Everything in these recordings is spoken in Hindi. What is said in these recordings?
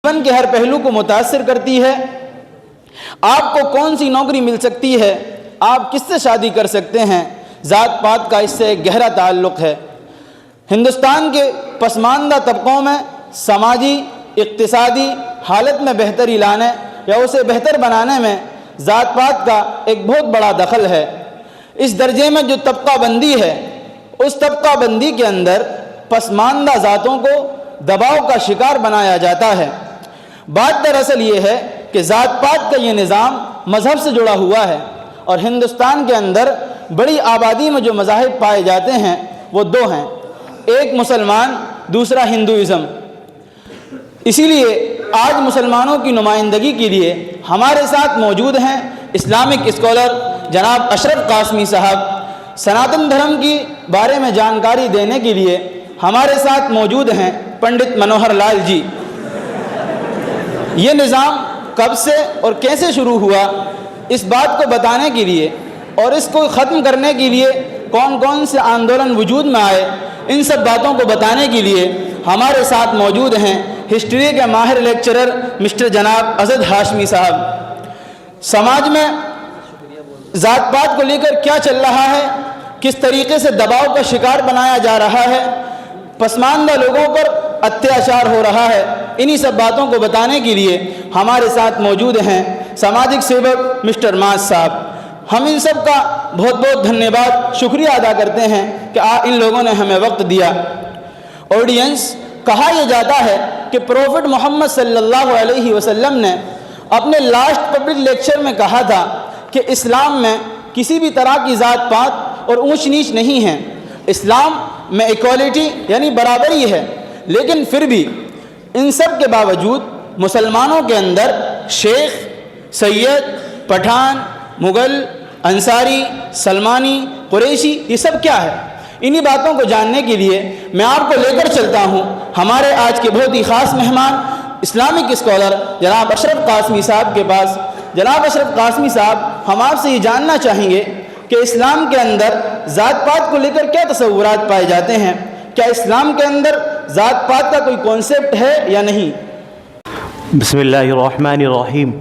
जीवन के हर पहलू को मुतासिर करती है। आपको कौन सी नौकरी मिल सकती है, आप किससे शादी कर सकते हैं, ज़ात पात का इससे एक गहरा ताल्लुक़ है। हिंदुस्तान के पसमानदा तबक़ों में समाजी इक़्तिसादी हालत में बेहतरी लाने या उसे बेहतर बनाने में ज़ात पात का एक बहुत बड़ा दखल है। इस दर्जे में जो तबका बंदी है, उस तबका बंदी के अंदर पसमानदा ज़ातों को दबाव का शिकार बनाया जाता है। बात दरअसल ये है कि ज़ात पात का ये निज़ाम मज़हब से जुड़ा हुआ है और हिंदुस्तान के अंदर बड़ी आबादी में जो मज़ाहिब पाए जाते हैं वो दो हैं, एक मुसलमान, दूसरा हिंदुइज़म। इसीलिए आज मुसलमानों की नुमाइंदगी के लिए हमारे साथ मौजूद हैं इस्लामिक स्कॉलर जनाब अशरफ कासमी साहब। सनातन धर्म की बारे में जानकारी देने के लिए हमारे साथ मौजूद हैं पंडित मनोहर लाल जी। ये निज़ाम कब से और कैसे शुरू हुआ, इस बात को बताने के लिए और इसको ख़त्म करने के लिए कौन कौन से आंदोलन वजूद में आए, इन सब बातों को बताने के लिए हमारे साथ मौजूद हैं हिस्ट्री के माहिर लेक्चरर मिस्टर जनाब असद हाशमी साहब। समाज में ज़ात पात को लेकर क्या चल रहा है, किस तरीके से दबाव का शिकार बनाया जा रहा है, पसमानदा लोगों पर अत्याचार हो रहा है, इन्हीं सब बातों को बताने के लिए हमारे साथ मौजूद हैं सामाजिक सेवक मिस्टर माज साहब। हम इन सब का बहुत बहुत धन्यवाद, शुक्रिया अदा करते हैं कि इन लोगों ने हमें वक्त दिया। ऑडियंस, कहा यह जाता है कि प्रोफेट मोहम्मद सल्लल्लाहु अलैहि वसल्लम ने अपने लास्ट पब्लिक लेक्चर में कहा था कि इस्लाम में किसी भी तरह की ज़ात पात और ऊंच नीच नहीं है। इस्लाम में इक्वालिटी यानी बराबरी है, लेकिन फिर भी इन सब के बावजूद मुसलमानों के अंदर शेख, सैयद, पठान, मुग़ल, अंसारी, सलमानी, कुरैशी, ये सब क्या है, इन्हीं बातों को जानने के लिए मैं आपको लेकर चलता हूँ हमारे आज के बहुत ही ख़ास मेहमान इस्लामिक स्कॉलर जनाब अशरफ कासमी साहब के पास। जनाब अशरफ कासमी साहब, हम आपसे ये जानना चाहेंगे कि इस्लाम के अंदर ज़ात पात को लेकर क्या तसव्वुरात पाए जाते हैं, क्या इस्लाम के अंदर ज़ात पात का कोई कॉन्सेप्ट है या नहीं। बिस्मिल्लाहिर्रहमानिर्रहीम।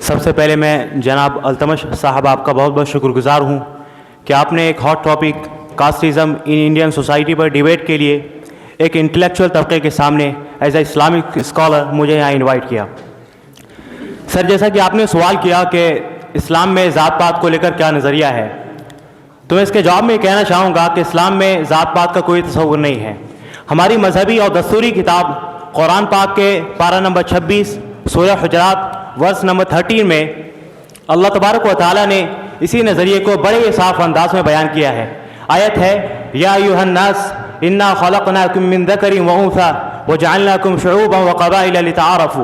सबसे पहले मैं जनाब अल्तमश साहब आपका बहुत बहुत शुक्रगुज़ार हूँ कि आपने एक hot topic casteism in Indian society पर डिबेट के लिए एक इंटेलेक्चुअल तबके के सामने एज ए इस्लामिक स्कॉलर मुझे यहाँ इनवाइट किया। सर, जैसा कि आपने सवाल किया कि इस्लाम में ज़ात पात को लेकर क्या नज़रिया है, तो मैं इसके जवाब में कहना चाहूँगा कि इस्लाम में ज़ात पात का कोई तस्वुर नहीं है। हमारी मजहबी और दस्तूरी किताब कुरान पाक के पारा नंबर 26 सूरह हुजरात वर्स नंबर 13 में अल्लाह तबारक व तआला ने इसी नज़रिए को बड़े साफ अंदाज में बयान किया है। आयत है, या अय्युहन नास इन्ना खलक़नाकुम मिन ज़करिन व उन्सा व जअलनाकुम शुऊबन व क़बाइल लितआरफ़ू।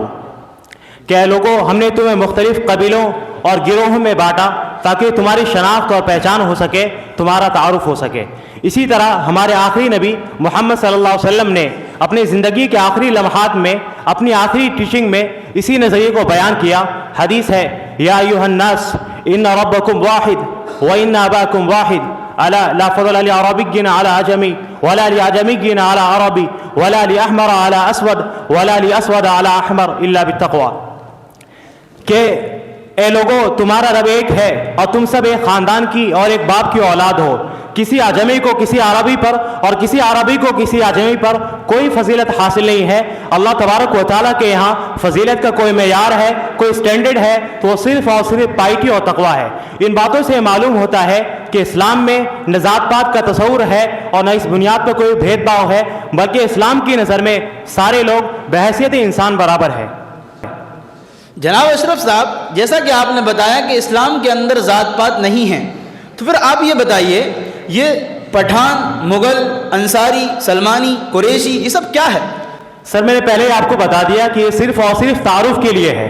क्या लोगों, हमने तुम्हें मुख्तलिफ़ कबीलों और गिरोहों में बांटा ताकि तुम्हारी शनाख्त और पहचान हो सके, तुम्हारा तारुफ हो सके। इसी तरह हमारे आखिरी नबी मोहम्मद सल्लल्लाहु अलैहि वसल्लम ने अपनी ज़िंदगी के आखिरी लम्हात में अपनी आखिरी टीचिंग में इसी नज़रिए को बयान किया। हदीस है, या अय्युहन नास इन्ना रब्बकुम वाहिद व इन्ना अबाकुम वाहिद अला ला फज़ला लि अरबिय्यिन अला अजमी वला लि अजमिय्यिन अला अरबी वला लि अहमर अला अस्वद वला लि अस्वद अला अहमर इल्ला बित्तक़वा। के ए लोगों, तुम्हारा रब एक है और तुम सब एक ख़ानदान की और एक बाप की औलाद हो। किसी आजमी को किसी अरबी पर और किसी अरबी को किसी आजमी पर कोई फजीलत हासिल नहीं है। अल्लाह तबारक व तआला के यहाँ फजीलत का कोई मेयार है, कोई स्टैंडर्ड है, तो वो सिर्फ़ और सिर्फ पाइटी और तकवा है। इन बातों से मालूम होता है कि इस्लाम में न ज़ात पात का तस्वुर है और न इस बुनियाद पर कोई भेदभाव है, बल्कि इस्लाम की नज़र में सारे लोग बहैसियत इंसान बराबर है। जनाब अशरफ साहब, जैसा कि आपने बताया कि इस्लाम के अंदर ज़ात पात नहीं है, तो फिर आप ये बताइए, ये पठान, मुग़ल, अंसारी, सलमानी, कुरैशी, ये सब क्या है? सर, मैंने पहले आपको बता दिया कि ये सिर्फ और सिर्फ तारुफ के लिए है,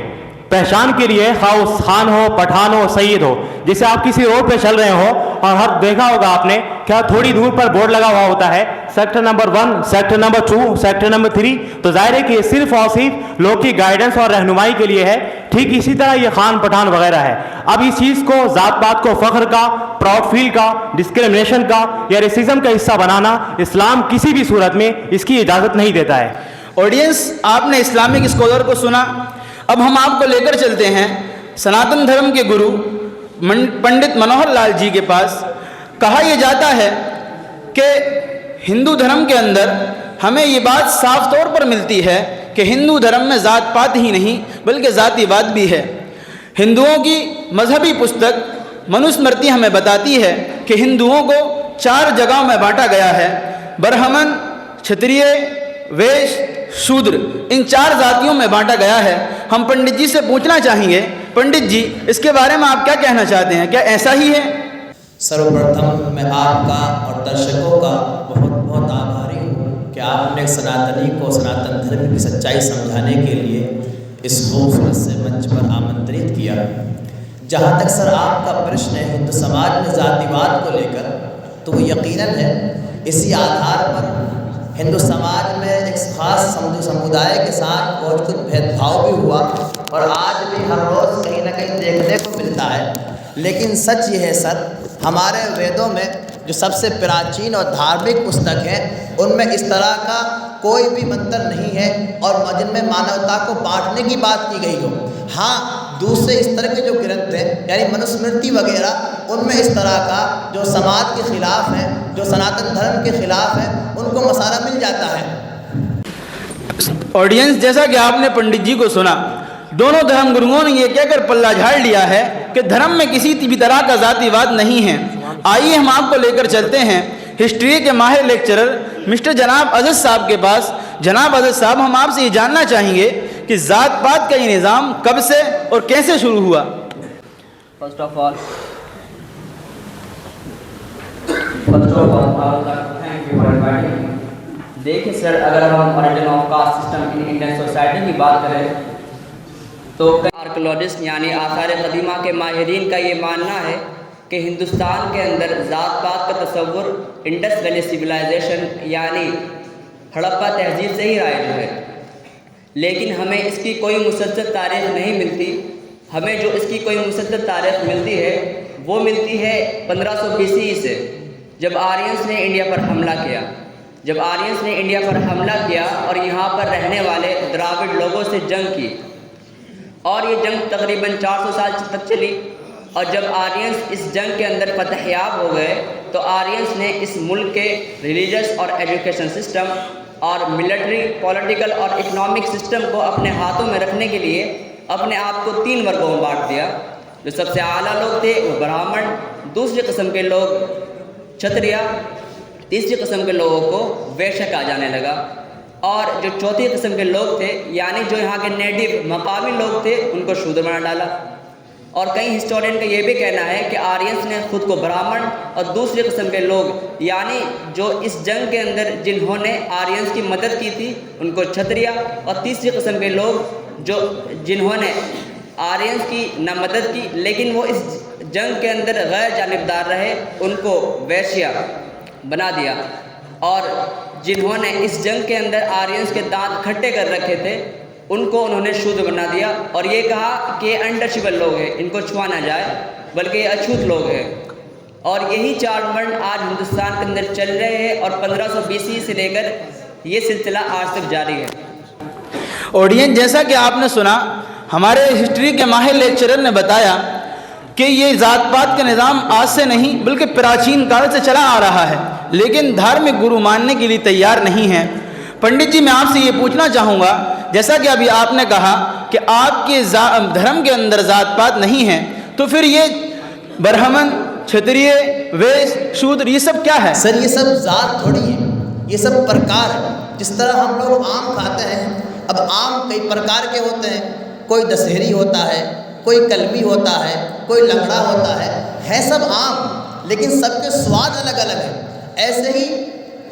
पहचान के लिए। खान हो, पठान हो, सैयद हो। जैसे आप किसी रोड पे चल रहे हो और हर देखा होगा आपने, क्या थोड़ी दूर पर बोर्ड लगा हुआ होता है, sector number 1, sector number 2, sector number 3, तो जाहिर है कि ये सिर्फ और सिर्फ लोग की गाइडेंस और रहनुमाई के लिए है। ठीक इसी तरह ये खान पठान वगैरह है। अब इस चीज़ को, ज़ात पात को फ़ख्र का, प्राउड फील का, डिस्क्रिमिनेशन का या रेसिज्म का हिस्सा बनाना इस्लाम किसी भी सूरत में इसकी इजाज़त नहीं देता है। ऑडियंस, आपने इस्लामिक स्कॉलर को सुना। अब हम आपको लेकर चलते हैं सनातन धर्म के गुरु पंडित मनोहर लाल जी के पास। कहा यह जाता है कि हिंदू धर्म के अंदर हमें ये बात साफ तौर पर मिलती है कि हिंदू धर्म में जात पात ही नहीं बल्कि जातिवाद भी है। हिंदुओं की मजहबी पुस्तक मनुस्मृति हमें बताती है कि हिंदुओं को 4 जगहों में बांटा गया है। ब्राह्मण, क्षत्रिय, वैश्य, शूद्र, इन 4 जातियों में बांटा गया है। हम पंडित जी से पूछना चाहेंगे, पंडित जी इसके बारे में आप क्या कहना चाहते हैं, क्या ऐसा ही है? सर्वप्रथम मैं आपका और दर्शकों का बहुत बहुत आभारी हूँ कि आपने सनातनी को सनातन धर्म की सच्चाई समझाने के लिए इस खूबसूरत से मंच पर आमंत्रित किया। जहाँ तक सर आपका प्रश्न है हिंदू समाज में जातिवाद को लेकर, तो वो यकीनन है इसी आधार पर हिंदू समाज में एक खास समुदाय के साथ बहुत कुछ भेदभाव भी हुआ और आज भी हर रोज़ कहीं ना कहीं देखने को मिलता है। लेकिन सच ये है सर, हमारे वेदों में जो सबसे प्राचीन और धार्मिक पुस्तक है उनमें इस तरह का कोई भी मंत्र नहीं है और जिनमें मानवता को बांटने की बात की गई हो। हाँ, दूसरे इस तरह के जो ग्रंथ हैं यानी मनुस्मृति वगैरह, उनमें इस तरह का जो समाज के खिलाफ है, जो सनातन धर्म के खिलाफ है, उनको मसाला मिल जाता है। ऑडियंस, जैसा कि आपने पंडित जी को सुना, दोनों धर्म गुरुओं ने यह कहकर पल्ला झाड़ लिया है कि धर्म में किसी भी तरह का जातिवाद नहीं है। आइए हम आपको लेकर चलते हैं हिस्ट्री के माहिर लेक्चरर मिस्टर जनाब अज़द साहब के पास। जनाब अज़द साहब, हम आपसे ये जानना चाहेंगे कि जात पात का ये निज़ाम कब से और कैसे शुरू हुआ? First of all thank you for inviting me. देखिए सर, अगर हम origin of caste system in Indian society की बात करें तो आर्कियोलॉजिस्ट यानी आसार कदीमा के माहिरीन का ये मानना है कि हिंदुस्तान के अंदर ज़ात पात का तस्वुर इंडस वैली सिविलाइजेशन यानी हड़प्पा तहजीब से ही राइज है। लेकिन हमें इसकी कोई मुसद्दक़ तारीख़ नहीं मिलती। हमें जो इसकी कोई मुसद्दक़ तारीख़ मिलती है वो मिलती है 1500 BCE से, जब आर्यंस ने इंडिया पर हमला किया। जब आर्यंस ने इंडिया पर हमला किया और यहाँ पर रहने वाले द्राविड़ लोगों से जंग की और ये जंग तकरीबन 400 साल तक चली। और जब आर्यंस इस जंग के अंदर फतहयाब हो गए तो आर्यंस ने इस मुल्क के रिलीजियस और एजुकेशन सिस्टम और मिलिट्री, पॉलिटिकल और इकोनॉमिक सिस्टम को अपने हाथों में रखने के लिए अपने आप को 3 वर्गों में बांट दिया। जो सबसे आला लोग थे वो ब्राह्मण, दूसरी किस्म के लोग क्षत्रिय, तीसरी किस्म के लोगों को वैश्य कहा जाने लगा। और जो चौथी किस्म के लोग थे यानी जो यहाँ के नेटिव मकामी लोग थे उनको शूद्र बना डाला। और कई हिस्टोरियन का ये भी कहना है कि आर्यंस ने खुद को ब्राह्मण और दूसरी किस्म के लोग यानी जो इस जंग के अंदर जिन्होंने आर्यंस की मदद की थी उनको क्षत्रिय, और तीसरी किस्म के लोग जो जिन्होंने आर्यंस की न मदद की लेकिन वो इस जंग के अंदर गैर जानिबदार रहे उनको वैश्य बना दिया। और जिन्होंने इस जंग के अंदर आर्यंस के दांत खट्टे कर रखे थे उनको उन्होंने शूद्र बना दिया और ये कहा कि ये अनटचेबल लोग हैं, इनको छुआ ना जाए, बल्कि ये अछूत लोग हैं। और यही 4 वर्ण आज हिंदुस्तान के अंदर चल रहे हैं और 1500 BCE से लेकर ये सिलसिला आज तक जारी है। ऑडियंस, जैसा कि आपने सुना, हमारे हिस्ट्री के माहिर लेक्चरर ने बताया कि ये जात पात का निज़ाम आज से नहीं बल्कि प्राचीन काल से चला आ रहा है, लेकिन धार्मिक गुरु मानने के लिए तैयार नहीं है। पंडित जी, मैं आपसे ये पूछना चाहूँगा, जैसा कि अभी आपने कहा कि आपके धर्म के अंदर जात पात नहीं है, तो फिर ये ब्राह्मण, क्षत्रिय, वैश्य, शूद्र ये सब क्या है? सर, ये सब जात थोड़ी है, ये सब प्रकार है। जिस तरह हम लोग आम खाते हैं, अब आम कई प्रकार के होते हैं, कोई दशहरी होता है, कोई कलमी होता है, कोई लंगड़ा होता है सब आम, लेकिन सबके स्वाद अलग अलग है। ऐसे ही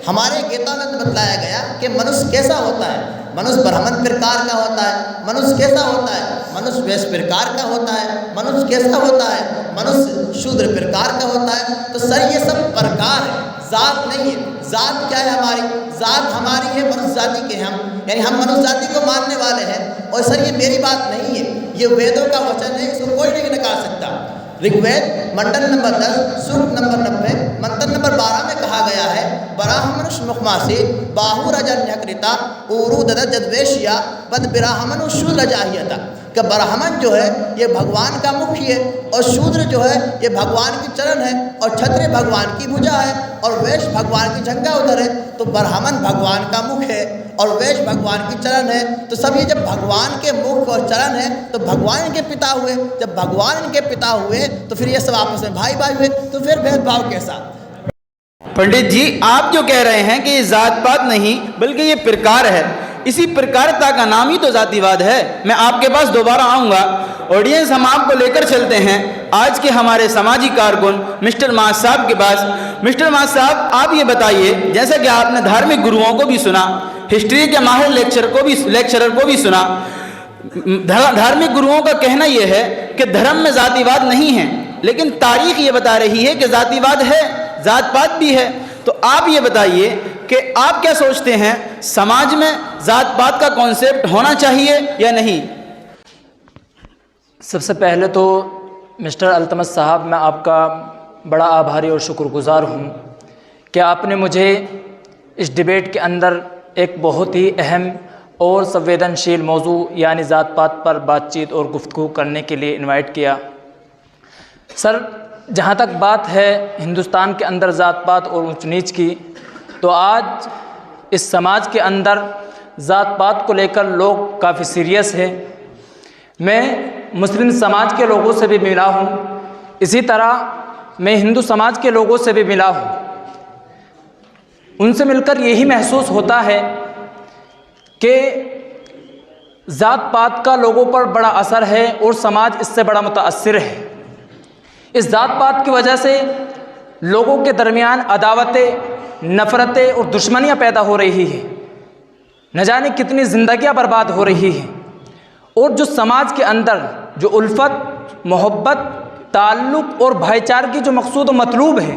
हमारे गीता में बतलाया गया कि मनुष्य कैसा होता है। मनुष्य ब्राह्मण प्रकार का होता है, मनुष्य कैसा होता है, मनुष्य वैश्य प्रकार का होता है, मनुष्य कैसा होता है, मनुष्य शूद्र प्रकार का होता है। तो सर ये सब प्रकार है, जात नहीं है। जात क्या है हमारी? जात हमारी है मनुष्य जाति के हम, यानी हम मनुष्य जाति को मानने वाले हैं। और सर ये मेरी बात नहीं है, ये वेदों का वचन है, इसको कोई नहीं नकार सकता। ऋग्वेद मंडल नंबर 10 सूक्त नंबर 90 मंत्र नंबर 12 में कहा गया है ब्राह्मण मुखमासी बाहु रजन्यकृता उरु ददवेशिया पद ब्राह्मण शूद्र जाहियता कि ब्राह्मण जो है ये भगवान का मुख है और शूद्र जो है ये भगवान की चरण है और क्षत्रिय भगवान की भुजा है और वैश्य भगवान की जंघा उधर है। तो ब्राह्मण भगवान का मुख है और वैश्य भगवान की चरण है। तो सब ये जब भगवान के मुख और चरण है तो भगवान इनके पिता हुए। जब भगवान इनके पिता हुए तो फिर ये सब आपस में भाई भाई हुए। तो फिर भेदभाव कैसा? पंडित जी, आप जो कह रहे हैं कि ये जात पात नहीं बल्कि ये प्रकार है, इसी प्रकारता का नाम ही तो जातिवाद है। मैं आपके पास दोबारा आऊँगा। ऑडियंस, हम आपको लेकर चलते हैं आज के हमारे समाजी कारकुन मिस्टर माज साहब के पास। मिस्टर माज साहब, आप ये बताइए, जैसा कि आपने धार्मिक गुरुओं को भी सुना, हिस्ट्री के माहिर लेक्चरर को भी सुना, धार्मिक गुरुओं का कहना यह है कि धर्म में जातिवाद नहीं है, लेकिन तारीख ये बता रही है कि जातिवाद है, जात पात भी है। तो आप ये बताइए कि आप क्या सोचते हैं, समाज में जात पात का कॉन्सेप्ट होना चाहिए या नहीं? सबसे पहले तो मिस्टर अल्तमश साहब, मैं आपका बड़ा आभारी और शुक्रगुजार हूँ कि आपने मुझे इस डिबेट के अंदर एक बहुत ही अहम और संवेदनशील मौजू यानी ज़ात पात पर बातचीत और गुफ्तगू करने के लिए इनवाइट किया। सर, जहाँ तक बात है हिंदुस्तान के अंदर ज़ात पात और ऊंच नीच की, तो आज इस समाज के अंदर ज़ात पात को लेकर लोग काफ़ी सीरियस हैं। मैं मुस्लिम समाज के लोगों से भी मिला हूँ, इसी तरह मैं हिंदू समाज के लोगों से भी मिला हूँ। उनसे मिलकर यही महसूस होता है कि ज़ात पात का लोगों पर बड़ा असर है और समाज इससे बड़ा मुताअस्सिर है। इस ज़ात पात की वजह से लोगों के दरमियान अदावतें, नफ़रतें और दुश्मनियाँ पैदा हो रही हैं। न जाने कितनी ज़िंदगियाँ बर्बाद हो रही हैं। और जो समाज के अंदर जो उल्फत, मोहब्बत, ताल्लुक़ और भाईचारे की जो मकसूद और मतलूब है,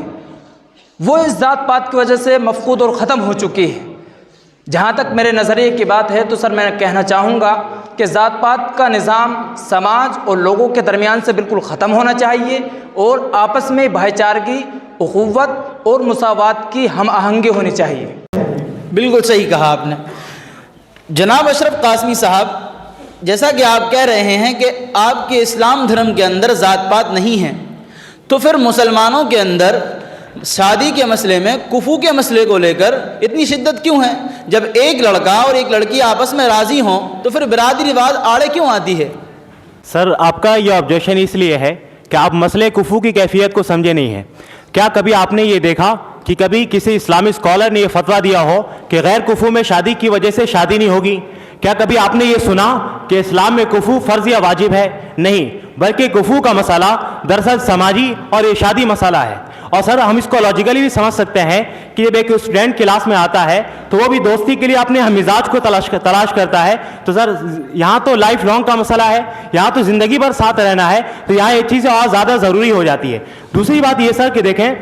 वो इस ज़ात पात की वजह से मफकूद और ख़त्म हो चुकी है। जहाँ तक मेरे नज़रिए की बात है तो सर, मैं कहना चाहूँगा कि ज़ात पात का निज़ाम समाज और लोगों के दरमियान से बिल्कुल ख़त्म होना चाहिए और आपस में भाईचारगी, उख़ुव्वत और मुसावात की हम आहंगी होनी चाहिए। बिल्कुल सही कहा आपने। जनाब अशरफ कासमी साहब, जैसा कि आप कह रहे हैं कि आपके इस्लाम धर्म के अंदर ज़ात पात नहीं है, तो फिर मुसलमानों के अंदर शादी के मसले में, कुफू के मसले को लेकर इतनी शिद्दत क्यों है? जब एक लड़का और एक लड़की आपस में राज़ी हों तो फिर बिरादरीवाद आड़े क्यों आती है? सर, आपका यह ऑब्जेक्शन इसलिए है कि आप मसले कुफू की कैफियत को समझे नहीं हैं। क्या कभी आपने ये देखा कि कभी किसी इस्लामी स्कॉलर ने यह फतवा दिया हो कि गैर कुफू में शादी की वजह से शादी नहीं होगी? क्या कभी आपने ये सुना कि इस्लाम में कुफू फ़र्ज़ या वाजिब है? नहीं, बल्कि कुफू का मसाला दरअसल समाजी और इरशादी मसाला है। और सर, हम इसको लॉजिकली भी समझ सकते हैं कि जब एक स्टूडेंट क्लास में आता है तो वो भी दोस्ती के लिए अपने हममिजाज को तलाश करता है। तो सर, यहाँ तो लाइफ लॉन्ग का मसला है, यहाँ तो ज़िंदगी भर साथ रहना है, तो यहाँ ये चीज़ें और ज़्यादा ज़रूरी हो जाती है। दूसरी बात ये सर कि देखें,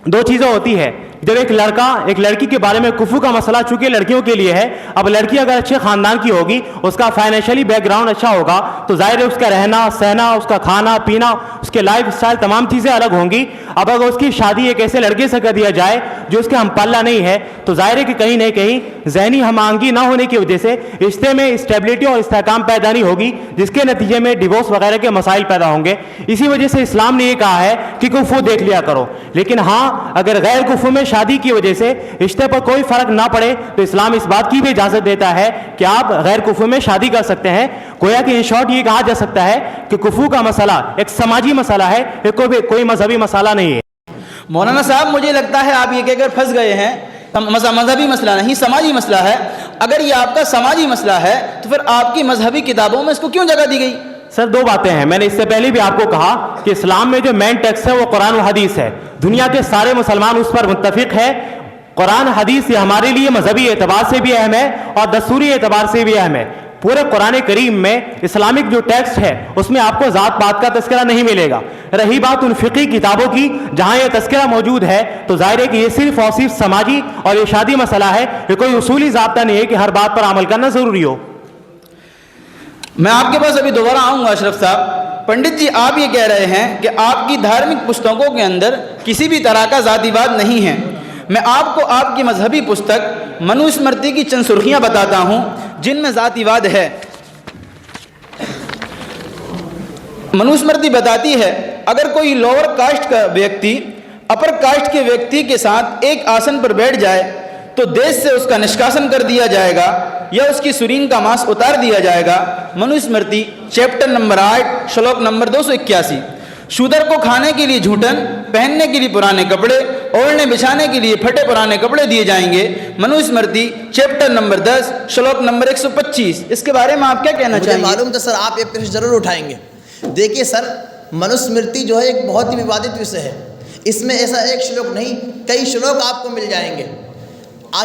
दो चीज़ें होती है। जब एक लड़का एक लड़की के बारे में कुफू का मसला चूंकि लड़कियों के लिए है, अब लड़की अगर अच्छे ख़ानदान की होगी, उसका फाइनेंशियली बैकग्राउंड अच्छा होगा, तो जाहिर है उसका रहना सहना, उसका खाना पीना, उसके लाइफ स्टाइल तमाम चीज़ें अलग होंगी। अब अगर उसकी शादी एक ऐसे लड़के से कर दिया जाए जो उसके हम पल्ला नहीं है, तो जाहिर है कि कहीं ना कहीं जहनी हमआहंगी ना होने की वजह से रिश्ते में स्टेबिलिटी और इस्तेहकाम पैदा नहीं होगी, जिसके नतीजे में डिवोर्स वगैरह के मसाइल पैदा होंगे। इसी वजह से इस्लाम ने यह कहा है कि कुफू देख लिया करो। लेकिन हाँ, अगर गैर कुफू में शादी की वजह से रिश्ते पर कोई फर्क ना पड़े तो इस्लाम इस बात की भी इजाजत देता है कि आप गैर कुफू में शादी कर सकते हैं। गोया कि इन शॉर्ट ये कहा जा सकता है कि कुफू का मसला एक समाजी मसला है, कोई मजहबी मसला नहीं है। मौलाना साहब, मुझे लगता है आप ये कहकर फंस गए हैं, मजहबी मसला नहीं समाजी मसला है। अगर ये आपका समाजी मसला है तो फिर आपकी मजहबी किताबों में इसको क्यों जगह दी गई? सर, दो बातें हैं। मैंने इससे पहले भी आपको कहा कि इस्लाम में जो मेन टेक्स्ट है वो कुरान और हदीस है। दुनिया के सारे मुसलमान उस पर मुत्तफिक है। कुरान हदीस ये हमारे लिए मजहबी एतबार से भी अहम है और दस्तूरी एतबार से भी अहम है। पूरे कुरान करीम में इस्लामिक जो टेक्स्ट है उसमें आपको ज़ात पात का तस्करा नहीं मिलेगा। रही बात उन फ़िक़ी किताबों की जहाँ ये तस्करा मौजूद है, तो जाहिर है कि ये सिर्फ और सिर्फ समाजी और इरशादी मसला है। ये कोई उसूली ज़ाब्ता नहीं है कि हर बात पर अमल करना ज़रूरी हो। मैं आपके पास अभी दोबारा आऊँगा अशरफ साहब। पंडित जी आप ये कह रहे हैं कि आपकी धार्मिक पुस्तकों के अंदर किसी भी तरह का जातिवाद नहीं है। मैं आपको आपकी मजहबी पुस्तक मनुस्मृति की चंद सुर्खियाँ बताता हूँ जिनमें जातिवाद है। मनुस्मृति बताती है अगर कोई लोअर कास्ट का व्यक्ति अपर कास्ट के व्यक्ति के साथ एक आसन पर बैठ जाए तो देश से उसका निष्कासन कर दिया जाएगा या उसकी सुरीन का मांस उतार दिया जाएगा। मनुस्मृति चैप्टर नंबर 8 श्लोक नंबर 281। शूद्र को खाने के लिए झूठन, पहनने के लिए पुराने कपड़े, ओढ़ने बिछाने के लिए फटे पुराने कपड़े दिए जाएंगे। मनुस्मृति चैप्टर नंबर 10 श्लोक नंबर 125। इसके बारे में आप क्या कहना चाहिए? मालूम तो सर आप ये प्रश्न जरूर उठाएंगे। देखिए सर, मनुस्मृति जो है एक बहुत ही विवादित विषय है। इसमें ऐसा एक श्लोक नहीं, कई श्लोक आपको मिल जाएंगे।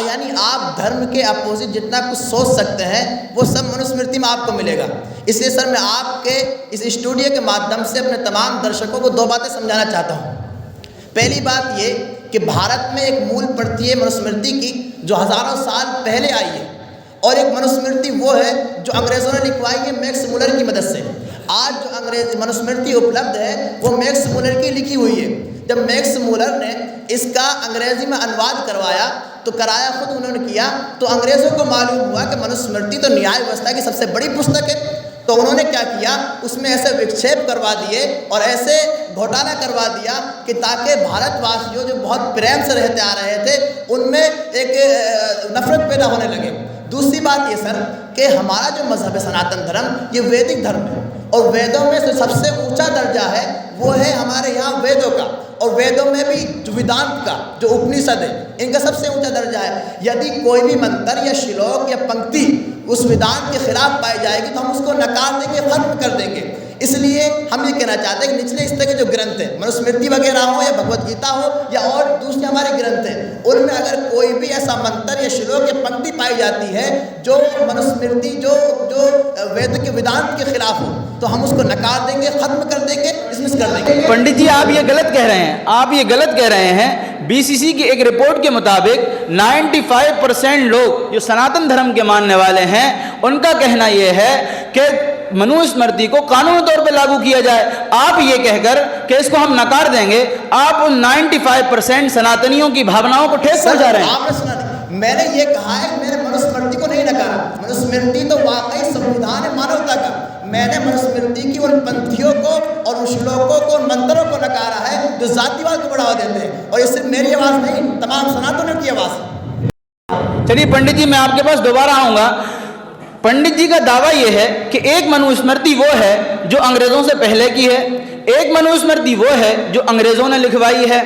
यानी आप धर्म के अपोजिट जितना कुछ सोच सकते हैं वो सब मनुस्मृति में आपको मिलेगा। इसलिए सर मैं आपके इस स्टूडियो के माध्यम से अपने तमाम दर्शकों को दो बातें समझाना चाहता हूँ। पहली बात ये कि भारत में एक मूल प्रति है मनुस्मृति की जो हज़ारों साल पहले आई है, और एक मनुस्मृति वो है जो अंग्रेज़ों ने लिखवाई है मैक्स मुलर की मदद से। आज जो अंग्रेजी मनुस्मृति उपलब्ध है वो मैक्स मुलर की लिखी हुई है। जब मैक्स मुलर ने इसका अंग्रेजी में अनुवाद करवाया तो कराया खुद उन्होंने किया, तो अंग्रेज़ों को मालूम हुआ कि मनुस्मृति तो न्याय व्यवस्था की सबसे बड़ी पुस्तक है। तो उन्होंने क्या किया, उसमें ऐसे विक्षेप करवा दिए और ऐसे घोटाला करवा दिया कि ताकि भारतवासियों जो बहुत प्रेम से रहते आ रहे थे उनमें एक नफरत पैदा होने लगे। दूसरी बात ये सर कि हमारा जो मजहब है सनातन धर्म, ये वैदिक धर्म है, और वेदों में से सबसे ऊंचा दर्जा है वो है हमारे यहाँ वेदों का, और वेदों में भी जो वेदांत का जो उपनिषद है इनका सबसे ऊंचा दर्जा है। यदि कोई भी मंत्र या श्लोक या पंक्ति उस वेदांत के खिलाफ पाई जाएगी तो हम उसको नकार देंगे, खत्म कर देंगे। इसलिए हम ये कहना चाहते हैं कि निचले स्तर के जो ग्रंथ हैं, मनुस्मृति वगैरह हो या भगवत गीता हो या और दूसरे हमारे ग्रंथ हैं, उनमें अगर कोई भी ऐसा मंत्र या श्लोक या पंक्ति पाई जाती है जो मनुस्मृति जो वेद के वेदांत के खिलाफ हो तो हम उसको नकार देंगे, खत्म कर देंगे, डिसमिस कर देंगे। पंडित जी आप ये गलत कह रहे हैं, आप ये गलत कह रहे हैं। बीसीसी की एक रिपोर्ट के मुताबिक 95% लोग जो सनातन धर्म के मानने वाले हैं उनका कहना यह है कि मनुस्मृति को कानूनी तौर पे लागू किया जाए। आप ये कहकर कि इसको हम नकार देंगे, आप उन 95% सनातनियों की भावनाओं को ठेस पहुंचा रहे हैं। आपने सुना नहीं, मैंने ये कहा है कि मैंने मनुस्मृति को नहीं नकारा। मनुस्मृति तो वाकई संविधान है मानवता का। मैंने मनुस्मृति की उन पंक्तियों को और उन श्लोकों को, उन मंत्रों को नकारा है जो जातिवाद को बढ़ावा देते हैं, और ये सिर्फ मेरी आवाज़ नहीं, तमाम सनातनियों की आवाज़। चलिए पंडित जी मैं आपके पास दोबारा आऊँगा। पंडित जी का दावा यह है कि एक मनुस्मृति वो है जो अंग्रेज़ों से पहले की है, एक मनुस्मृति वो है जो अंग्रेज़ों ने लिखवाई है।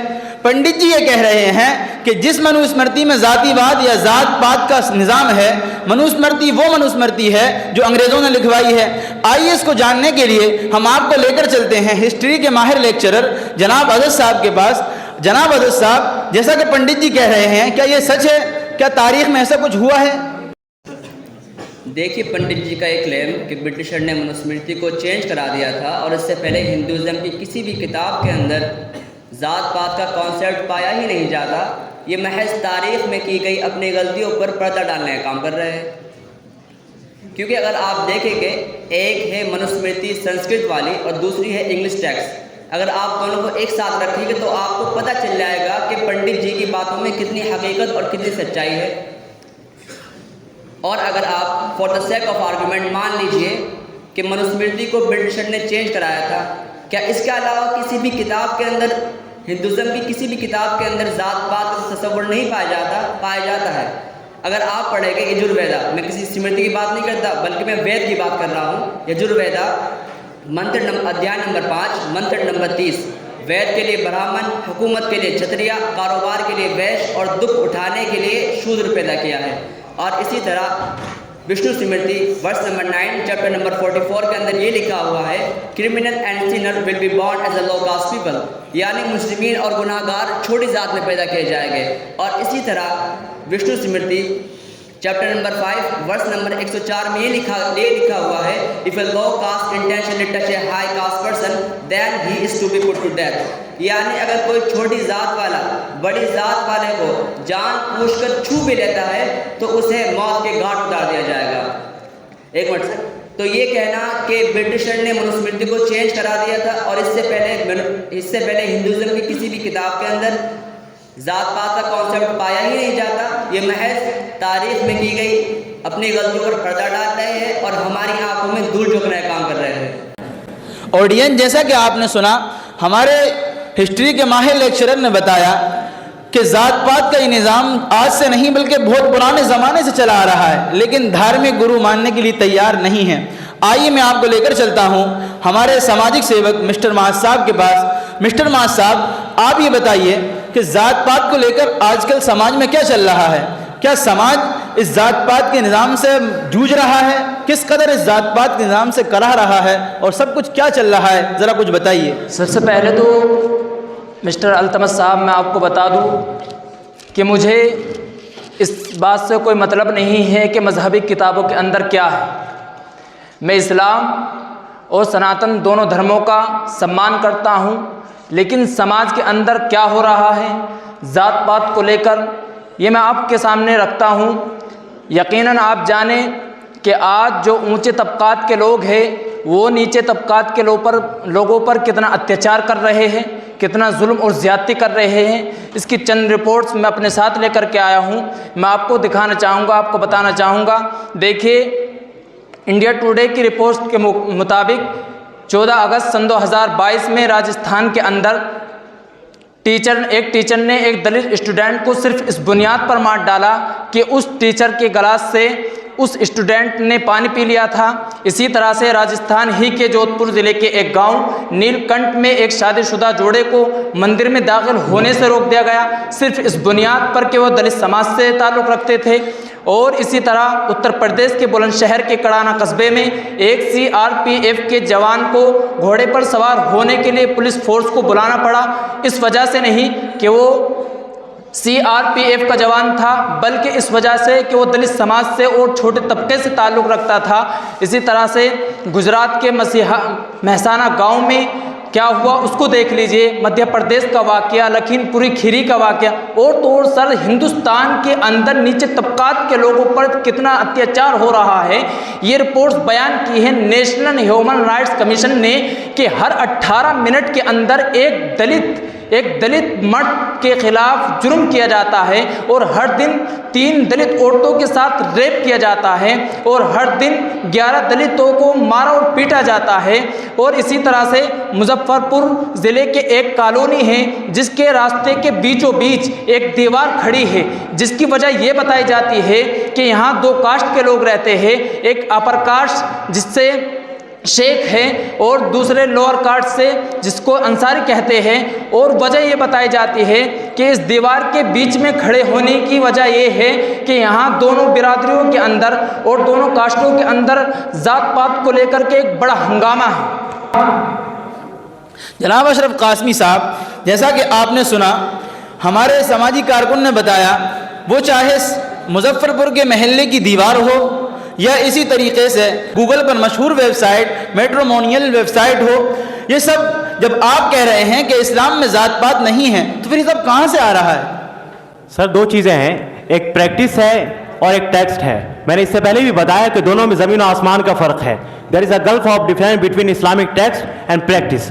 पंडित जी ये कह रहे हैं कि जिस मनुस्मृति में जातिवाद या जात पात का निज़ाम है, मनुस्मृति वो मनुस्मृति है जो अंग्रेज़ों ने लिखवाई है। आइए इसको जानने के लिए हम आपको लेकर चलते हैं हिस्ट्री के माहिर लेक्चरर जनाब अदद साहब के पास। जनाब अदद साहब, जैसा कि पंडित जी कह रहे हैं, क्या ये सच है? क्या तारीख में ऐसा कुछ हुआ है? देखिए, पंडित जी का एक क्लेम कि ब्रिटिशर ने मनुस्मृति को चेंज करा दिया था और इससे पहले हिंदुज़म की किसी भी किताब के अंदर ज़ात पात का कॉन्सेप्ट पाया ही नहीं जाता, ये महज तारीख़ में की गई अपनी गलतियों पर पर्दा डालने का काम कर रहे हैं। क्योंकि अगर आप देखेंगे, एक है मनुस्मृति संस्कृत वाली और दूसरी है इंग्लिश टेक्स्ट। अगर आप दोनों को एक साथ रखेंगे तो आपको पता चल जाएगा कि पंडित जी की बातों में कितनी हकीकत और कितनी सच्चाई है। और अगर आप for the sake of argument मान लीजिए कि मनुस्मृति को ब्रिटिशर ने चेंज कराया था, क्या इसके अलावा किसी भी किताब के अंदर, हिंदुज़म की किसी भी किताब के अंदर ज़ात पात का तस्वुर नहीं पाया जाता है? अगर आप पढ़ेंगे यजुर्वेदा, मैं किसी स्मृति की बात नहीं करता बल्कि मैं वेद की बात कर रहा हूँ। यजुर्वेदा अध्याय नंबर 5 मंत्र नंबर 30, वेद के लिए ब्राह्मण, हुकूमत के लिए क्षत्रिय, कारोबार के लिए वैश्य और दुख उठाने के लिए शूद्र पैदा किया है। और इसी तरह विष्णु स्मृति वर्ष नंबर 9 चैप्टर नंबर 44 के अंदर ये लिखा हुआ है, criminal and sinner will be born as a low caste people, यानी मुस्लिमीन और गुनाहगार छोटी जात में पैदा किए जाएंगे। और इसी तरह विष्णु स्मृति चैप्टर नंबर 5 वर्ष नंबर 104 में ये लिखा हुआ है, if a low caste intentionally touch a high caste person then he is to be put to death, यानी अगर कोई छोटी जात वाला बड़ी जात वाले को जानबूझकर छू भी लेता है तो उसे मौत के घाट उतार दिया जाएगा। एक मिनट सर, तो ये कहना कि ब्रिटिशर ने मनुस्मृति को चेंज करा दिया था और इससे पहले हिंदुज़म की किसी भी किताब के अंदर ज़ात पात का कॉन्सेप्ट पाया ही नहीं जाता। ये महज तारीख में की गई अपनी गलतियों पर पर्दा डाल रहे हैं और हमारी आंखों में धूल झोंकने का काम कर रहे हैं। ऑडियंस, जैसा कि आपने सुना, हमारे हिस्ट्री के माहिर लेक्चरर ने बताया कि ज़ात पात का ये निज़ाम आज से नहीं बल्कि बहुत पुराने ज़माने से चला आ रहा है, लेकिन धार्मिक गुरु मानने के लिए तैयार नहीं है। आइए मैं आपको लेकर चलता हूँ हमारे सामाजिक सेवक मिस्टर माज साहब के पास। मिस्टर माज साहब, आप ये बताइए कि ज़ात पात को लेकर आजकल समाज में क्या चल रहा है? क्या समाज इस ज़ात पात के निज़ाम से जूझ रहा है? किस कदर इस ज़ात पात के निज़ाम से कराह रहा है और सब कुछ क्या चल रहा है, ज़रा कुछ बताइए। सबसे पहले तो मिस्टर अल्तमश साहब, मैं आपको बता दूं कि मुझे इस बात से कोई मतलब नहीं है कि मजहबी किताबों के अंदर क्या है। मैं इस्लाम और सनातन दोनों धर्मों का सम्मान करता हूं, लेकिन समाज के अंदर क्या हो रहा है ज़ात पात को लेकर, ये मैं आपके सामने रखता हूं। यकीनन आप जानें कि आज जो ऊंचे तबकात के लोग हैं वो नीचे तबकात के लोगों पर कितना अत्याचार कर रहे हैं, कितना जुल्म और ज़्यादती कर रहे हैं। इसकी चंद रिपोर्ट्स मैं अपने साथ लेकर के आया हूं, मैं आपको दिखाना चाहूँगा, आपको बताना चाहूँगा। देखिए, इंडिया टुडे की रिपोर्ट के मुताबिक 14 अगस्त सन 2022 में राजस्थान के अंदर एक टीचर ने एक दलित स्टूडेंट को सिर्फ इस बुनियाद पर मार डाला कि उस टीचर के गिलास से उस स्टूडेंट ने पानी पी लिया था। इसी तरह से राजस्थान ही के जोधपुर ज़िले के एक गांव नीलकंठ में एक शादीशुदा जोड़े को मंदिर में दाखिल होने से रोक दिया गया, सिर्फ इस बुनियाद पर कि वो दलित समाज से ताल्लुक़ रखते थे। और इसी तरह उत्तर प्रदेश के बुलंदशहर के कड़ाना कस्बे में एक CRPF के जवान को घोड़े पर सवार होने के लिए पुलिस फोर्स को बुलाना पड़ा, इस वजह से नहीं कि वो CRPF का जवान था, बल्कि इस वजह से कि वो दलित समाज से और छोटे तबके से ताल्लुक़ रखता था। इसी तरह से गुजरात के महसाना गांव में क्या हुआ उसको देख लीजिए। मध्य प्रदेश का वाक़या, लखीमपुरी खीरी का वाक़या, और तो और सर हिंदुस्तान के अंदर नीचे तबकात के लोगों पर कितना अत्याचार हो रहा है, ये रिपोर्ट्स बयान की है नेशनल ह्यूमन राइट्स कमीशन ने कि हर 18 मिनट के अंदर एक दलित मर्द के खिलाफ जुर्म किया जाता है, और हर दिन 3 दलित औरतों के साथ रेप किया जाता है, और हर दिन 11 दलितों को मारा और पीटा जाता है। और इसी तरह से मुजफ्फरपुर ज़िले के एक कॉलोनी है जिसके रास्ते के बीचों बीच एक दीवार खड़ी है, जिसकी वजह ये बताई जाती है कि यहाँ 2 कास्ट के लोग रहते हैं, एक अपर कास्ट जिससे शेख है और दूसरे लोअर कास्ट से जिसको अंसारी कहते हैं। और वजह ये बताई जाती है कि इस दीवार के बीच में खड़े होने की वजह ये है कि यहाँ दोनों बिरादरियों के अंदर और दोनों कास्टों के अंदर ज़ात पात को लेकर के एक बड़ा हंगामा है। जनाब अशरफ कासमी साहब, जैसा कि आपने सुना, हमारे समाजी कारकुन ने बताया, वो चाहे मुजफ्फरपुर के महल्ले की दीवार हो या इसी तरीके से गूगल पर मशहूर वेबसाइट मैट्रिमोनियल वेबसाइट हो, ये सब जब आप कह रहे हैं कि इस्लाम में ज़ात पात नहीं है, तो फिर ये सब कहाँ से आ रहा है? सर, 2 चीज़ें हैं, एक प्रैक्टिस है और एक टेक्स्ट है। मैंने इससे पहले भी बताया कि दोनों में ज़मीन और आसमान का फ़र्क है। There is a gulf of difference between Islamic text and practice.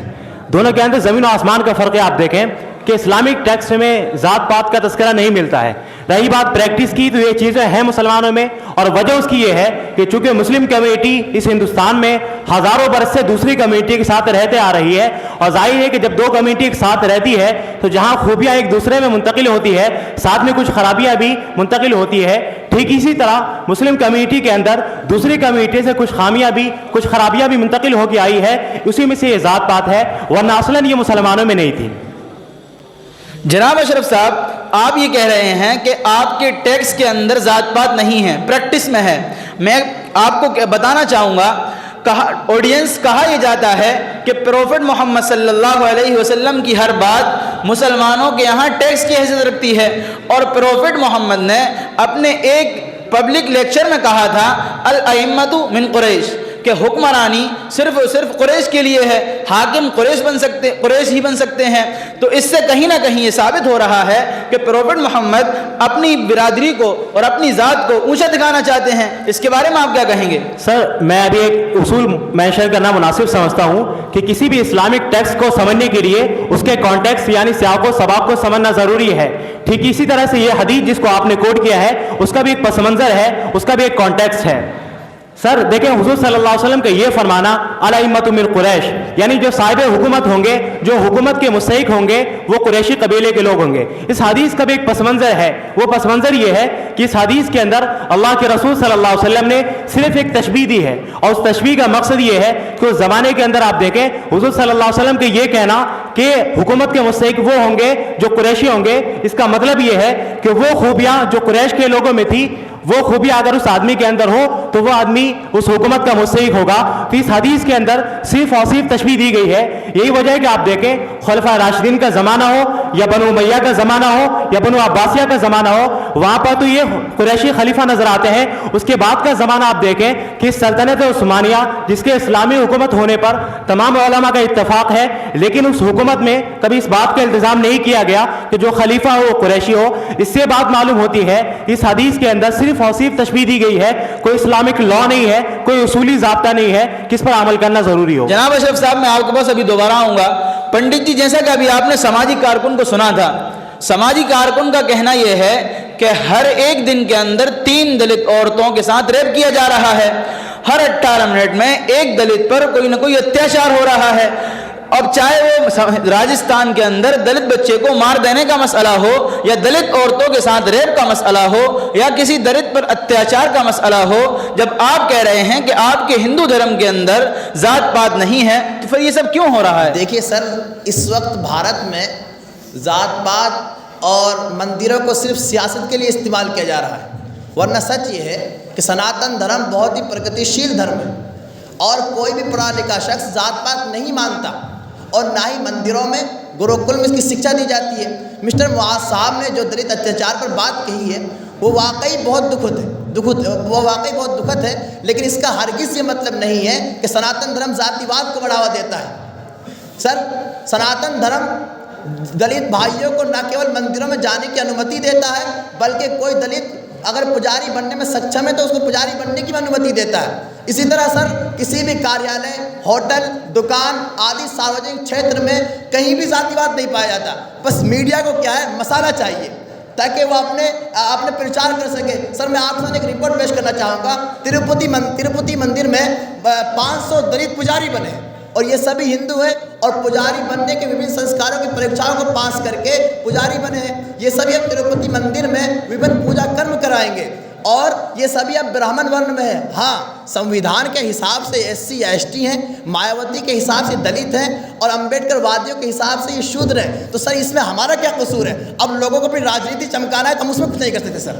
दोनों के अंदर ज़मीन और आसमान का फ़र्क है। आप देखें कि इस्लामिक टेक्स्ट में ज़ात पात का तस्करा नहीं मिलता है। रही बात प्रैक्टिस की, तो ये चीज़ें हैं मुसलमानों में, और वजह उसकी ये है कि चूंकि मुस्लिम कम्युनिटी इस हिंदुस्तान में हज़ारों बरस से दूसरी कम्युनिटी के साथ रहते आ रही है, और जाहिर है कि जब 2 कम्युनिटी एक साथ रहती है तो जहाँ खूबियाँ एक दूसरे में मुंतकिल होती है, साथ में कुछ खराबियाँ भी मुंतकिल होती है। ठीक इसी तरह मुस्लिम कम्युनिटी के अंदर दूसरी कम्युनिटी से कुछ खामियाँ भी, कुछ खराबियाँ भी मुंतकिल होकर आई है, उसी में से ये ज़ात पात है, वरना असलन ये मुसलमानों में नहीं थी। जनाब अशरफ साहब, आप ये कह रहे हैं कि आपके टेक्स्ट के अंदर ज़ात पात नहीं है, प्रैक्टिस में है। मैं आपको बताना चाहूँगा, ऑडियंस, कहा यह जाता है कि प्रोफेट मोहम्मद सल्लल्लाहु अलैहि वसल्लम की हर बात मुसलमानों के यहाँ टेक्स्ट की हैसियत रखती है, और प्रोफेट मोहम्मद ने अपने एक पब्लिक लेक्चर में कहा था, अल अइम्मतु मिन कुरैश, कि हुक्मरानी सिर्फ और सिर्फ कुरैश के लिए है, हाकिम कुरैश ही बन सकते हैं, तो इससे कहीं ना कहीं ये साबित हो रहा है कि प्रोफेट मोहम्मद अपनी बिरादरी को और अपनी ज़ात को ऊंचा दिखाना चाहते हैं। इसके बारे में आप क्या कहेंगे? सर, मैं अभी एक उसूल मेंशन करना मुनासिब समझता हूँ कि किसी भी इस्लामिक टेक्स्ट को समझने के लिए उसके कॉन्टेक्स्ट यानी सियाक व सबाक को समझना ज़रूरी है। ठीक इसी तरह से ये हदीस जिसको आपने कोट किया है उसका भी एक पस मंज़र है, उसका भी एक कॉन्टेक्स्ट है। सर देखें, हुजूर सल्लल्लाहु अलैहि वसल्लम का ये फरमाना अलइम्मतु मिन कुरैश, यानी जो साहिब हुकूमत होंगे, जो हुकूमत के मुस्तहिक होंगे, वो कुरैशी कबीले के लोग होंगे। इस हदीस का भी एक पस मंज़र है। वो पस मंज़र ये है कि इस हदीस के अंदर अल्लाह के रसूल सल्लल्लाहु अलैहि वसल्लम ने सिर्फ एक तशबीह दी है, और उस तशबीह का मकसद ये है कि उस ज़माने के अंदर आप देखें हुजूर सल्लल्लाहु अलैहि वसल्लम के ये कहना कि हुकूमत के मुस्तहिक वो होंगे जो कुरैशी होंगे, इसका मतलब ये है कि वो खूबियाँ जो कुरैश के लोगों में थी, वो खूबियाँ अगर उस आदमी के अंदर हो तो वो आदमी उस हुकूमत का मुस्तहिक होगा। तो इस हदीस के अंदर सिर्फ और सिर्फ तशबीह दी गई है। यही वजह है कि आप देखें खुलफा राशिदीन का ज़माना हो या बनु उमैया का ज़माना हो या बनु अब्बासिया का ज़माना हो, वहाँ पर तो ये कुरैशी खलीफा नजर आते हैं। उसके बाद का ज़माना आप देखें कि सल्तनत उस्मानिया जिसके इस्लामी हुकूमत होने पर तमाम उलमा का इत्तफाक है, लेकिन उस हुकूमत में कभी इस बात का इल्तिज़ाम नहीं किया गया कि जो खलीफा हो वो कुरैशी हो। इससे बात मालूम होती है इस हदीस के अंदर सिर्फ और सिर्फ तशबीह दी गई है, कोई इस्लामिक लॉ नहीं है, कोई उसूली ज़ाब्ता नहीं है किस पर अमल करना ज़रूरी हो। जनाब अशरफ साहब, मैं आपके पास अभी दोबारा आऊँगा। पंडित जी, जैसा कि अभी आपने सामाजिक कारकुन को सुना था, सामाजिक कारकुन का कहना यह है कि हर एक दिन के अंदर 3 दलित औरतों के साथ रेप किया जा रहा है, हर 18 मिनट में एक दलित पर कोई ना कोई अत्याचार हो रहा है। अब चाहे वो राजस्थान के अंदर दलित बच्चे को मार देने का मसला हो, या दलित औरतों के साथ रेप का मसला हो, या किसी दलित पर अत्याचार का मसला हो, जब आप कह रहे हैं कि आपके हिंदू धर्म के अंदर जात पात नहीं है, तो फिर ये सब क्यों हो रहा है? देखिए सर, इस वक्त भारत में जात पात और मंदिरों को सिर्फ सियासत के लिए इस्तेमाल किया जा रहा है, वरना सच ये है कि सनातन धर्म बहुत ही प्रगतिशील धर्म है और कोई भी पढ़ा लिखा शख्स जात पात नहीं मानता, और ना ही मंदिरों में गुरुकुल में इसकी शिक्षा दी जाती है। मिस्टर मुआज साहब ने जो दलित अत्याचार पर बात कही है वो वाकई बहुत दुखद है, लेकिन इसका हरगिज़ ये मतलब नहीं है कि सनातन धर्म जातिवाद को बढ़ावा देता है। सर, सनातन धर्म दलित भाइयों को न केवल मंदिरों में जाने की अनुमति देता है, बल्कि कोई दलित अगर पुजारी बनने में सक्षम है तो उसको पुजारी बनने की भी अनुमति देता है। इसी तरह सर, किसी भी कार्यालय, होटल, दुकान आदि सार्वजनिक क्षेत्र में कहीं भी जातिवाद नहीं पाया जाता। बस मीडिया को क्या है, मसाला चाहिए ताकि वो अपने प्रचार कर सके। सर, मैं आपसे एक रिपोर्ट पेश करना चाहूँगा। तिरुपति मंदिर में 500 दलित पुजारी बने और ये सभी हिंदू हैं, और पुजारी बनने के विभिन्न संस्कारों की परीक्षाओं को पास करके पुजारी बने हैं। ये सभी अब तिरुपति मंदिर में विभिन्न पूजा कर्म कराएंगे, और ये सभी अब ब्राह्मण वर्ण में है। हाँ, संविधान के हिसाब से SC या ST हैं, मायावती के हिसाब से दलित हैं, और अंबेडकर वादियों के हिसाब से ये शूद्र हैं। तो सर, इसमें हमारा क्या कसूर है? अब लोगों को अपनी राजनीति चमकाना है तो हम उसमें कुछ नहीं कर सकते। सर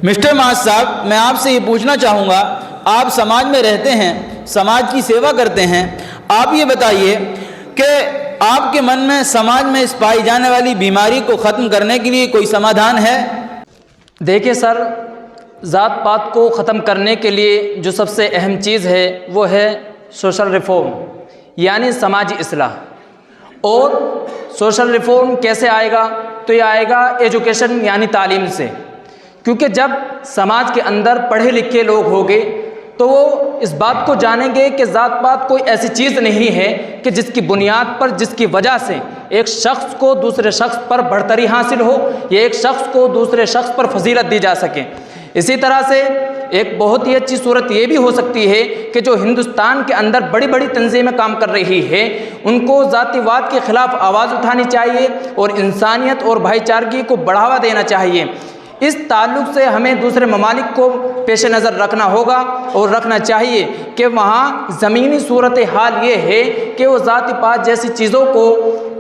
मिस्टर माज साहब, मैं आपसे ये पूछना चाहूँगा, आप समाज में रहते हैं, समाज की सेवा करते हैं, आप ये बताइए कि आपके मन में समाज में इस पाई जाने वाली बीमारी को ख़त्म करने के लिए कोई समाधान है? देखिए सर, ज़ात पात को ख़त्म करने के लिए जो सबसे अहम चीज़ है वो है सोशल रिफॉर्म, यानी समाजी इस्लाह। और सोशल रिफॉर्म कैसे आएगा? तो ये आएगा एजुकेशन यानी तालीम से, क्योंकि जब समाज के अंदर पढ़े लिखे लोग होंगे तो वो इस बात को जानेंगे कि ज़ात पात कोई ऐसी चीज़ नहीं है कि जिसकी बुनियाद पर, जिसकी वजह से एक शख्स को दूसरे शख्स पर बढ़तरी हासिल हो या एक शख्स को दूसरे शख्स पर फजीलत दी जा सके। इसी तरह से एक बहुत ही अच्छी सूरत ये भी हो सकती है कि जो हिंदुस्तान के अंदर बड़ी बड़ी तंजीमें काम कर रही है, उनको जातिवाद के ख़िलाफ़ आवाज़ उठानी चाहिए और इंसानियत और भाईचारगी को बढ़ावा देना चाहिए। इस ताल्लुक़ से हमें दूसरे ममालिक को पेश नज़र रखना होगा और रखना चाहिए कि वहाँ ज़मीनी सूरत हाल ये है कि वो ज़ाति पात जैसी चीज़ों को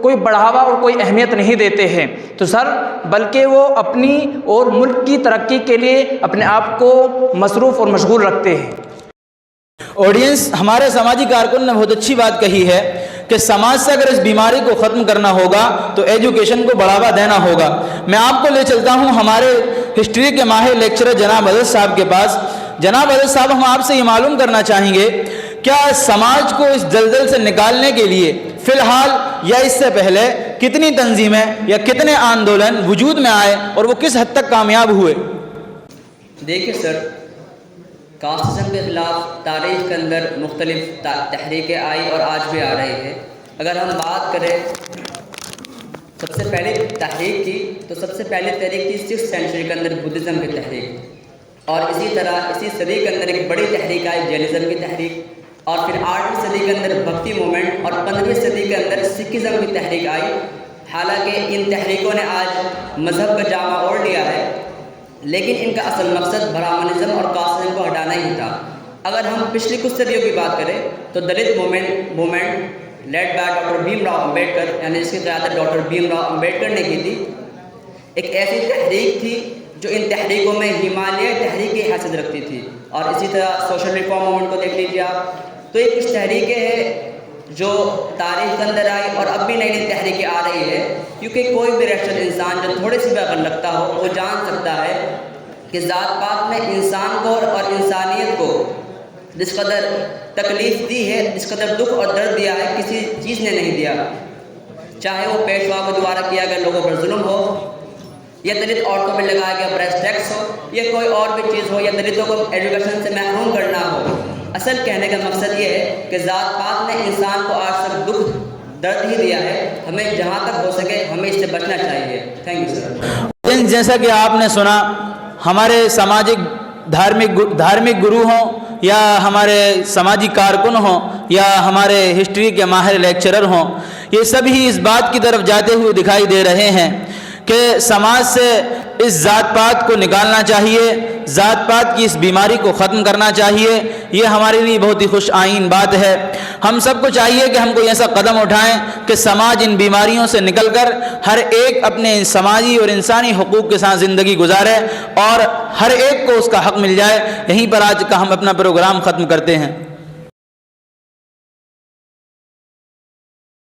कोई बढ़ावा और कोई अहमियत नहीं देते हैं। तो सर, बल्कि वो अपनी और मुल्क की तरक्की के लिए अपने आप को मसरूफ़ और मशगूल रखते हैं। ऑडियंस, हमारे सामाजिक कारकुन ने बहुत अच्छी बात कही है कि समाज से अगर इस बीमारी को ख़त्म करना होगा तो एजुकेशन को बढ़ावा देना होगा। मैं आपको ले चलता हूं हमारे हिस्ट्री के माहिर लेक्चरर जनाब अज़द साहब के पास। जनाब हज़रत साहब, हम आपसे ये मालूम करना चाहेंगे, क्या समाज को इस दलदल से निकालने के लिए फ़िलहाल या इससे पहले कितनी तंजीमें या कितने आंदोलन वजूद में आए और वो किस हद तक कामयाब हुए? देखिए सर, कास्टिज़म के ख़िलाफ़ तारीख़ के अंदर मुख्तलिफ़ तहरीकें आई और आज भी आ रही है। अगर हम बात करें सबसे पहले तहरीक की, तो सबसे पहले तहरीक थी 6th सेंचुरी के अंदर बुद्धिज़्म की तहरीक, और इसी तरह इसी सदी के अंदर एक बड़ी तहरीक आई जैनिज़्म की तहरीक, और फिर 8वीं सदी के अंदर भक्ति मूवमेंट, और 15वीं सदी के अंदर सिखिज़्म की तहरीक आई। हालांकि इन तहरीकों ने आज मज़हब का जामा ओढ़ लिया है, लेकिन इनका असल मकसद ब्राह्मणिज़्म और कास्टिज़्म को हटाना ही था। अगर हम पिछली कुछ सदियों की बात करें तो दलित movement led by doctor Bhimrao Ambedkar, यानी इसकी क़यादत डॉक्टर भीमराव अम्बेडकर ने की थी। एक ऐसी तहरीक थी जो इन तहरीकों में हिमालय तहरीक की हैसियत रखती थी। और इसी तरह सोशल रिफॉर्म मूवमेंट को देख लीजिए आप, तो ये कुछ तहरीकें हैं जो तारीख़ के अंदर आई और अब भी नई नई तहरीकें आ रही है, क्योंकि कोई भी रैशनल इंसान जो थोड़ी सी भी अकल रखता हो वो जान सकता है कि ज़ात पात ने इंसान को और इंसानियत को जिस कदर तकलीफ़ दी है, जिस कदर दुख और दर्द दिया है, किसी चीज़ ने नहीं दिया। चाहे वो पेशवा के द्वारा किया गया लोगों पर जुल्म हो, या दलित औरतों पर लगाया गया ब्रेस्ट टैक्स हो, या कोई और भी चीज़ हो, या दलितों को एजुकेशन से महरूम करना हो। असल कहने का मकसद ये है कि ज़ात पात ने इंसान को आज तक दुख दर्द ही दिया है। हमें जहाँ तक हो सके हमें इससे बचना चाहिए। Thank you sir. जैसा कि आपने सुना, हमारे सामाजिक धार्मिक गुरु हों या हमारे सामाजिक कारकुन हों या हमारे हिस्ट्री के माहिर लेक्चरर हों, ये सभी इस बात की तरफ जाते हुए दिखाई दे रहे हैं कि समाज से इस ज़ात पात को निकालना चाहिए, ज़ात पात की इस बीमारी को ख़त्म करना चाहिए। ये हमारे लिए बहुत ही खुश आइन बात है। हम सबको चाहिए कि हम कोई ऐसा कदम उठाएं कि समाज इन बीमारियों से निकलकर हर एक अपने समाजी और इंसानी हुकूक़ के साथ ज़िंदगी गुजारे और हर एक को उसका हक़ मिल जाए। यहीं पर आज का हम अपना प्रोग्राम ख़त्म करते हैं।